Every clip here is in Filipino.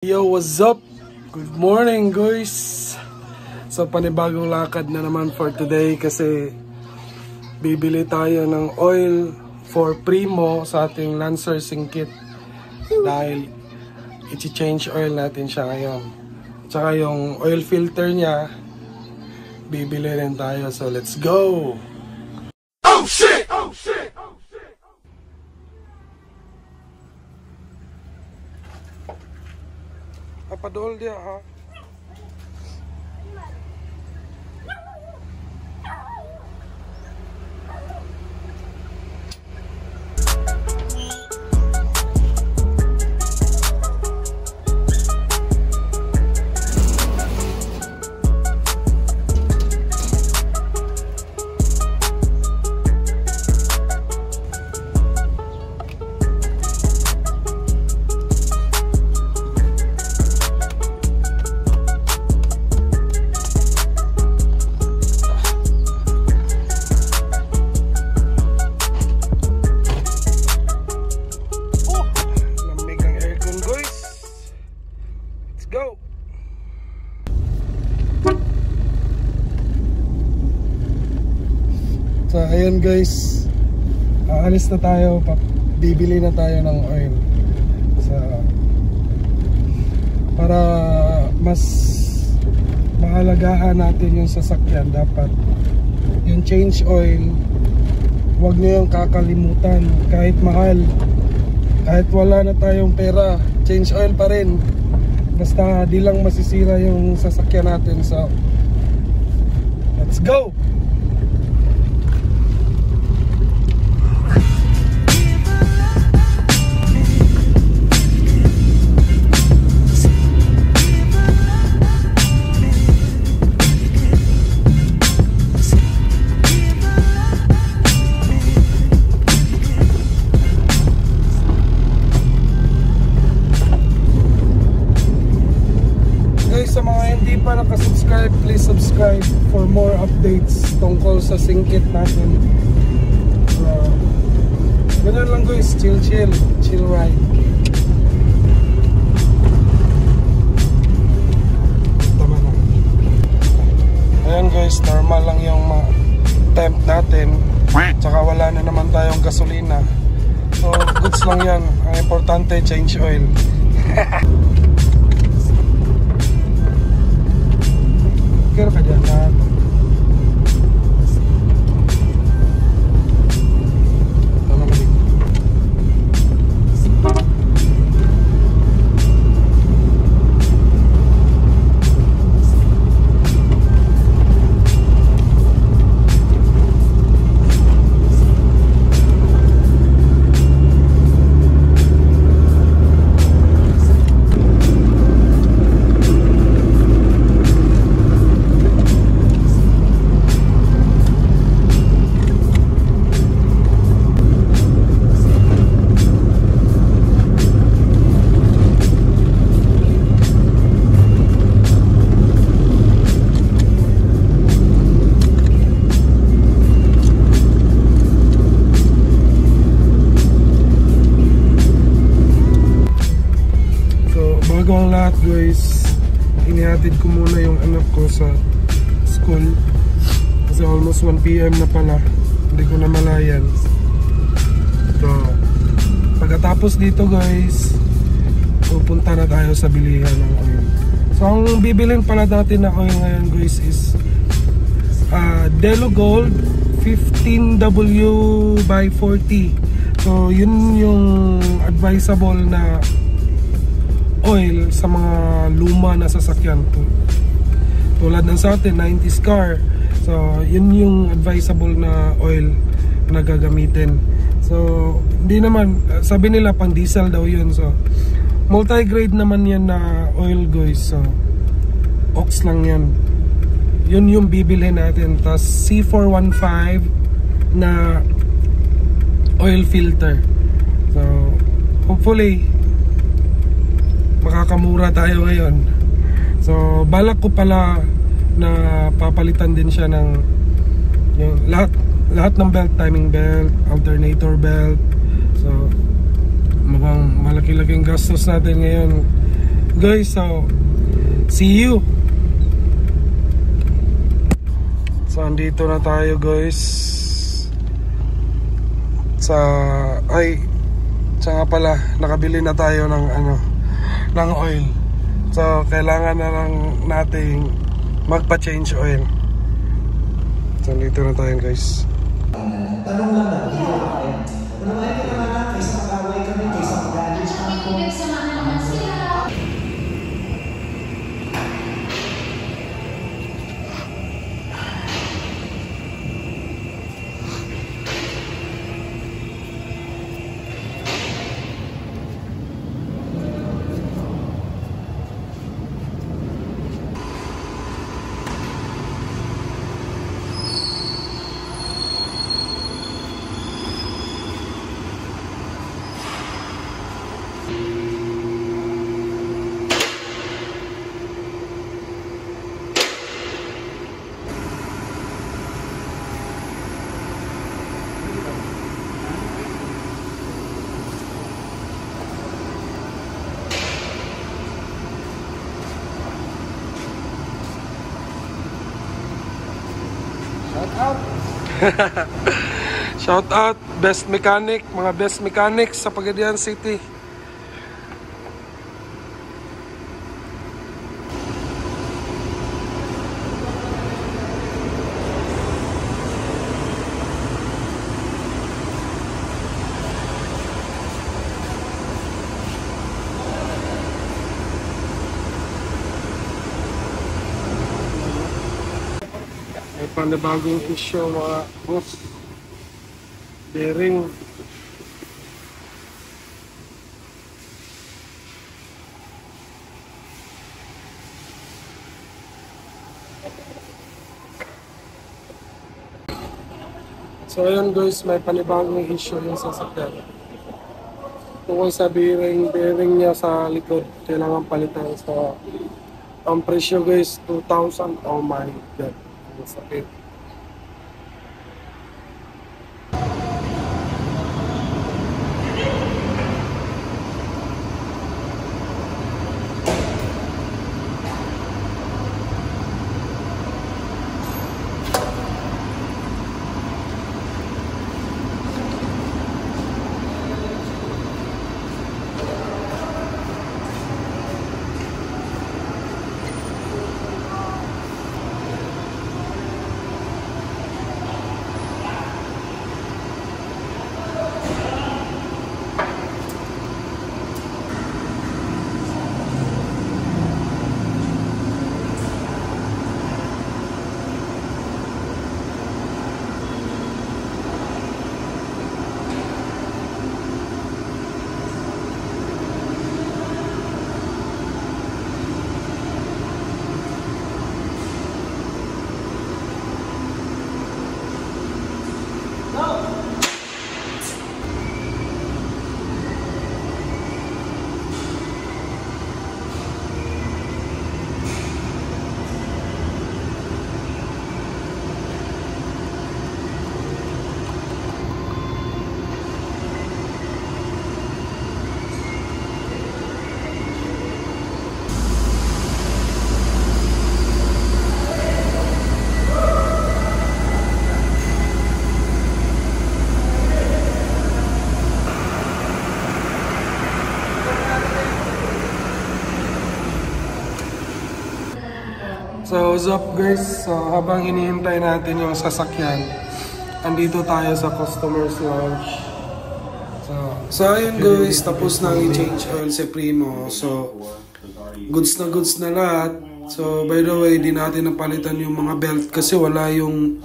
Yo, what's up? Good morning guys. So panibagong lakad na naman for today kasi bibili tayo ng oil for Primo sa ating Lancer Singkit dahil i-change oil natin siya ngayon. Tsaka yung oil filter niya bibili rin tayo, so let's go. Oh shit! Oh shit! Padol dia ha. Go! So ayun guys, aalis na tayo, bibili na tayo ng oil. So, para mas mahalagahan natin yung sasakyan, dapat yung change oil huwag niyo yung kakalimutan. Kahit mahal, kahit wala na tayong pera, change oil pa rin. Basta di lang masisira yung sasakyan natin. So let's go! Sa mga hindi pa nakasubscribe, please subscribe for more updates tungkol sa Singkit natin. Ganun lang guys, chill ride. Tama na. Ayan guys, normal lang yung temp natin. Tsaka wala na naman tayong gasolina. So goods lang yan. Ang importante, change oil. Kira ka dyan na ang lahat guys, inihatid ko muna yung anak ko sa school kasi almost 1 PM na pala, hindi ko na malayan. So pagkatapos dito guys, pupunta na tayo sa bilihan ng oil. So ang bibilin pala natin na oil ngayon guys is Delo Gold 15W/40. So yun yung advisable na oil sa mga luma na sasakyan tulad ng sa atin 90s car. So yun yung advisable na oil na gagamitin. So hindi naman, sabi nila pang diesel daw yun. So multi-grade naman yan na oil guys. So ox lang yan. Yun yung bibilhin natin. Tapos C415 na oil filter. So hopefully makakamura tayo ngayon. So balak ko pala na papalitan din siya ng yung lahat ng belt, timing belt, alternator belt. So mukhang malaki-laking gastos natin ngayon guys. So see you. So andito na tayo guys nga pala, nakabili na tayo ng ng oil. So kailangan na lang nating magpa-change oil. So andito na tayo guys. Tanong lang na, hindi ko kaya. Naman ka naman lang, kaysa mag-away kami, kaysa mag-galit sa ako. Shout out best mechanic, mga best mechanics sa Pagadian City. May panibagong issue mga boss. Bearing. So ayun guys, may panibagong issue yung sasakyan. Tungkol sa bearing niya sa likod, kailangan palitan. So ang presyo guys, 2,000. Oh my god, ang sakit. So what's up guys, so habang hinihintay natin yung sasakyan, andito tayo sa customer's lounge. So ayun guys, tapos na i-change oil si Primo. So goods na lahat. So by the way, di natin napalitan yung mga belt kasi wala yung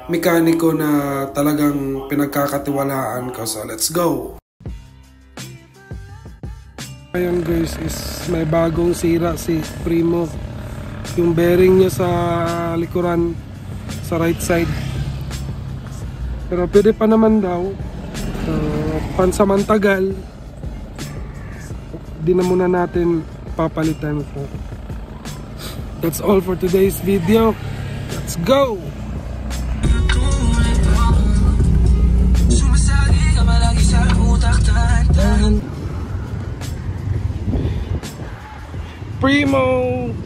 mekaniko na talagang pinagkakatiwalaan ko. So let's go! Ayun guys, is may bagong sira si Primo. Yung bearing niya sa likuran, sa right side. Pero pwede pa naman daw. Pansamantagal, di na muna natin papalitan. So that's all for today's video. Let's go! Primo!